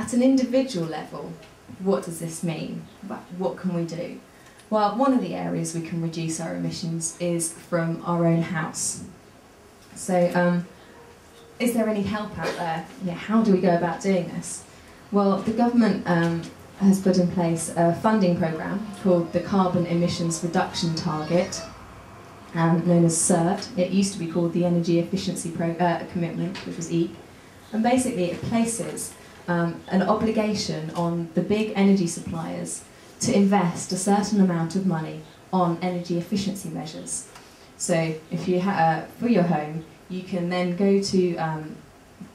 At an individual level, what does this mean? What can we do? Well, one of the areas we can reduce our emissions is from our own house. So, is there any help out there? Yeah, how do we go about doing this? Well, the government has put in place a funding programme called the Carbon Emissions Reduction Target, known as CERT. It used to be called the Energy Efficiency Commitment, which was EEC. And basically it places an obligation on the big energy suppliers to invest a certain amount of money on energy efficiency measures. So if you for your home, you can then go to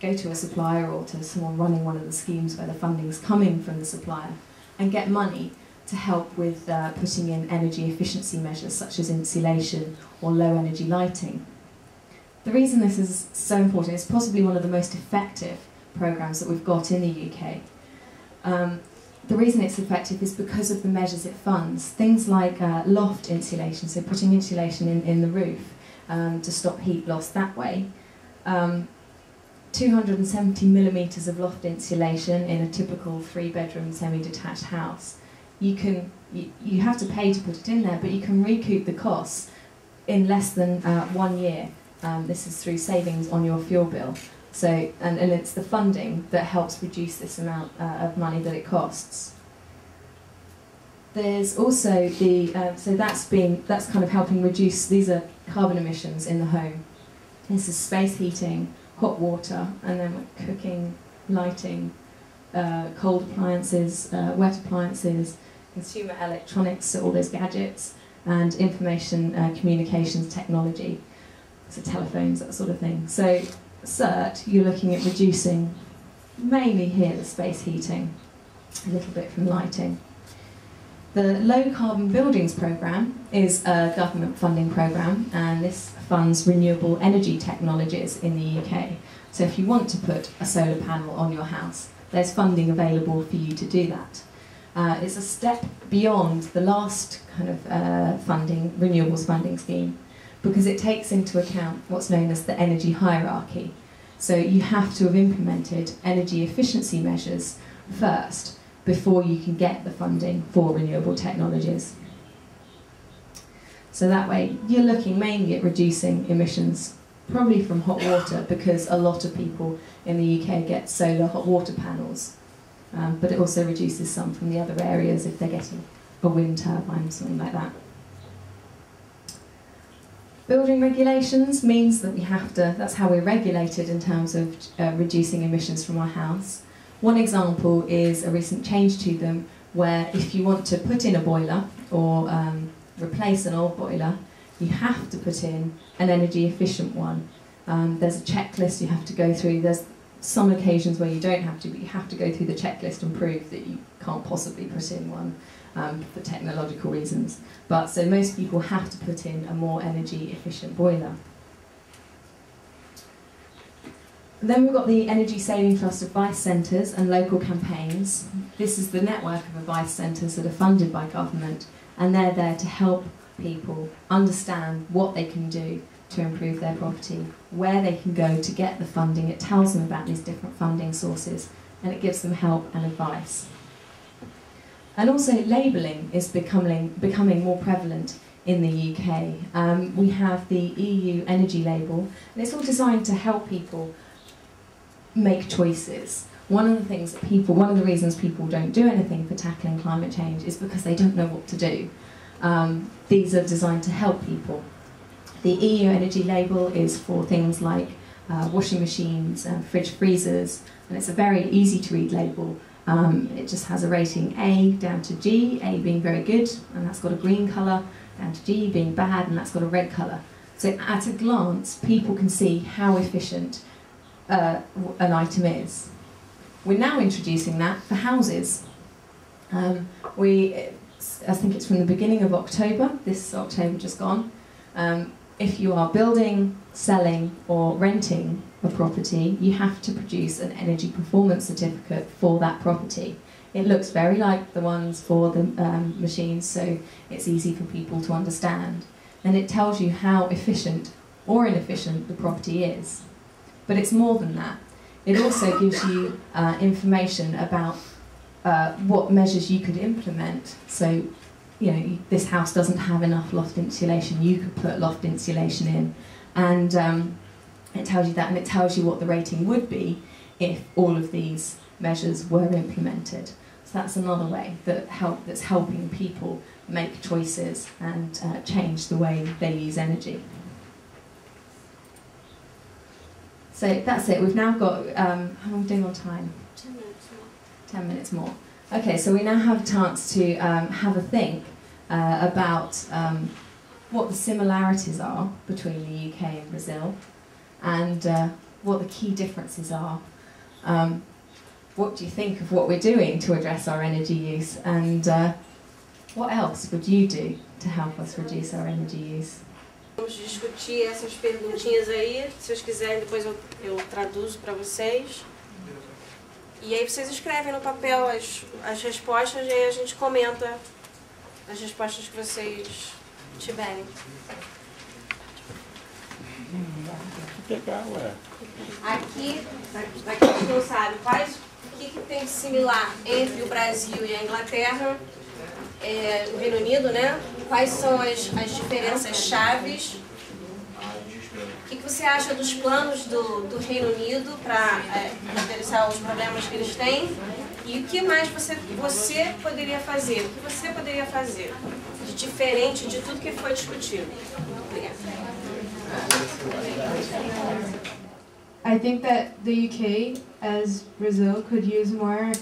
a supplier or to someone running one of the schemes where the funding's coming from the supplier and get money to help with putting in energy efficiency measures such as insulation or low energy lighting. The reason this is so important is possibly one of the most effective programmes that we've got in the UK. The reason it's effective is because of the measures it funds. Things like loft insulation, so putting insulation in the roof to stop heat loss that way. 270 millimetres of loft insulation in a typical 3-bedroom semi-detached house. You have to pay to put it in there, but you can recoup the costs in less than 1 year. This is through savings on your fuel bill. So, and it's the funding that helps reduce this amount of money that it costs. There's also the, so that's kind of helping reduce, these are carbon emissions in the home. This is space heating, hot water, and then like cooking, lighting, cold appliances, wet appliances, consumer electronics, so all those gadgets, and information communications technology, so telephones, that sort of thing. So CERT, you're looking at reducing mainly here the space heating, a little bit from lighting. The Low Carbon Buildings Programme is a government funding programme, and this funds renewable energy technologies in the UK. So if you want to put a solar panel on your house, there's funding available for you to do that. It's a step beyond the last kind of funding, renewables funding scheme, because it takes into account what's known as the energy hierarchy. So you have to have implemented energy efficiency measures first before you can get the funding for renewable technologies. So that way you're looking mainly at reducing emissions, probably from hot water, because a lot of people in the UK get solar hot water panels, but it also reduces some from the other areas if they're getting a wind turbine, something like that. Building regulations means that we have to, that's how we're regulated in terms of reducing emissions from our house. One example is a recent change to them where if you want to put in a boiler or replace an old boiler, you have to put in an energy efficient one. There's a checklist you have to go through. There's some occasions where you don't have to, but you have to go through the checklist and prove that you can't possibly put in one for technological reasons. But so most people have to put in a more energy efficient boiler. Then we've got the Energy Saving Trust advice centres and local campaigns. This is the network of advice centres that are funded by government, and they're there to help people understand what they can do to improve their property, where they can go to get the funding. It tells them about these different funding sources, and it gives them help and advice. And also labelling is becoming more prevalent in the UK. We have the EU energy label, and it's all designed to help people make choices. One of the reasons people don't do anything for tackling climate change is because they don't know what to do. These are designed to help people. The EU energy label is for things like washing machines, fridge freezers, and it's a very easy to read label. It just has a rating A down to G, A being very good, and that's got a green colour, down to G being bad, and that's got a red colour. So at a glance, people can see how efficient an item is. We're now introducing that for houses. I think it's from the beginning of October, this October just gone. If you are building, selling or renting a property, you have to produce an energy performance certificate for that property. It looks very like the ones for the machines, so it's easy for people to understand. And it tells you how efficient or inefficient the property is. But it's more than that. It also gives you information about what measures you could implement. So, you know, this house doesn't have enough loft insulation, you could put loft insulation in, and it tells you that, and it tells you what the rating would be if all of these measures were implemented. So that's another way that's helping people make choices and change the way they use energy. So that's it. We've now got, how long are we doing on time? 10 minutes more. 10 minutes more. Okay, so we now have a chance to have a think about what the similarities are between the UK and Brazil, and what the key differences are. What do you think of what we're doing to address our energy use, and what else would you do to help us reduce our energy use? Vamos discutir essas perguntinhas aí, se vocês quiserem depois eu traduzo para vocês. E aí vocês escrevem no papel as respostas e aí a gente comenta as respostas que vocês tiverem. Aqui, para quem não sabe, o que tem de similar entre o Brasil e a Inglaterra, o Reino Unido, né? Quais são as diferenças chaves? O que você acha dos planos do Reino Unido para endereçar os problemas que eles têm? E o que mais você poderia fazer? O que você poderia fazer de diferente de tudo que foi discutido? Obrigada. I think that the UK, as Brazil, could use more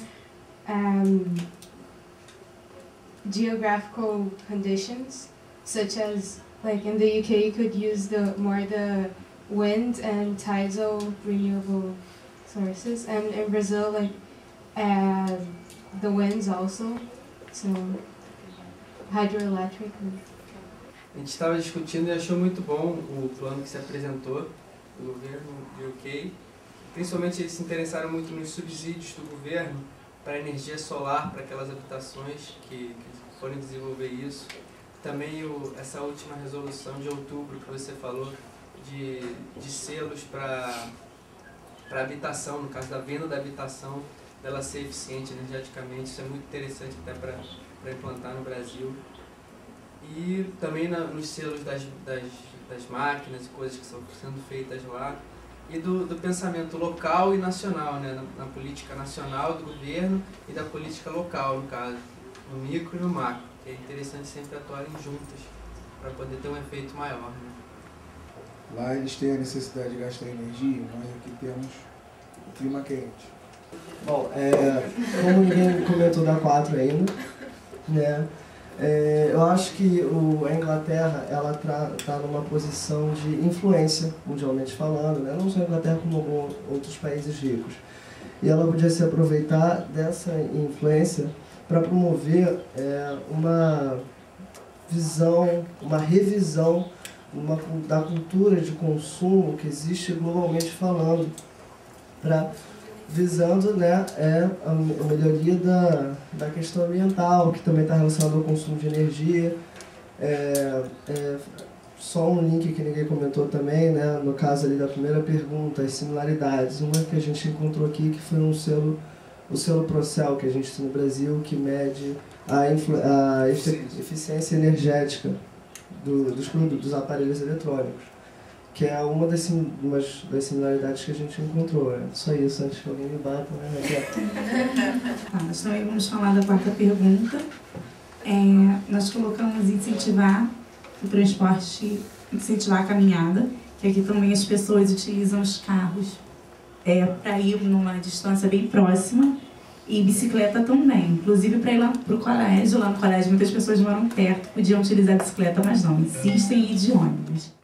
geographical conditions, such as, like in the UK, you could use more the wind and tidal renewable sources, and in Brazil, like the winds also, so hydroelectric. A gente estava discutindo e achou muito bom o plano que se apresentou do governo do UK. Principalmente eles se interessaram muito nos subsídios do governo para energia solar, para aquelas habitações que forem desenvolver isso. Também essa última resolução de outubro que você falou de selos para habitação, no caso da venda da habitação, dela ser eficiente energeticamente. Isso é muito interessante até para implantar no Brasil. E também nos selos das máquinas e coisas que estão sendo feitas lá, e do pensamento local e nacional, né? Na política nacional do governo e da política local, no caso, no micro e no macro, que é interessante sempre atuarem juntas para poder ter um efeito maior. Né? Lá eles têm a necessidade de gastar energia, nós aqui temos o clima quente. Bom, como ninguém comentou da 4 ainda, né? Eu acho que a Inglaterra ela está numa posição de influência, mundialmente falando, né? Não só a Inglaterra como outros países ricos. E ela podia se aproveitar dessa influência para promover uma visão, uma revisão da cultura de consumo que existe globalmente falando, visando, né, a melhoria da questão ambiental, que também está relacionada ao consumo de energia. Só um link que ninguém comentou também, né, no caso ali da primeira pergunta, as similaridades. Uma que a gente encontrou aqui, que foi o selo Procel, que a gente tem no Brasil, que mede a eficiência energética dos aparelhos eletrônicos, que é uma das similaridades que a gente encontrou. Só isso, antes que alguém me bata, né? Nós também vamos falar da 4ª pergunta. Nós colocamos incentivar o transporte, incentivar a caminhada, que aqui também as pessoas utilizam os carros para ir numa distância bem próxima, e bicicleta também, inclusive para ir lá para o colégio. Lá no colégio muitas pessoas moram perto, podiam utilizar a bicicleta, mas não, insistem em ir de ônibus.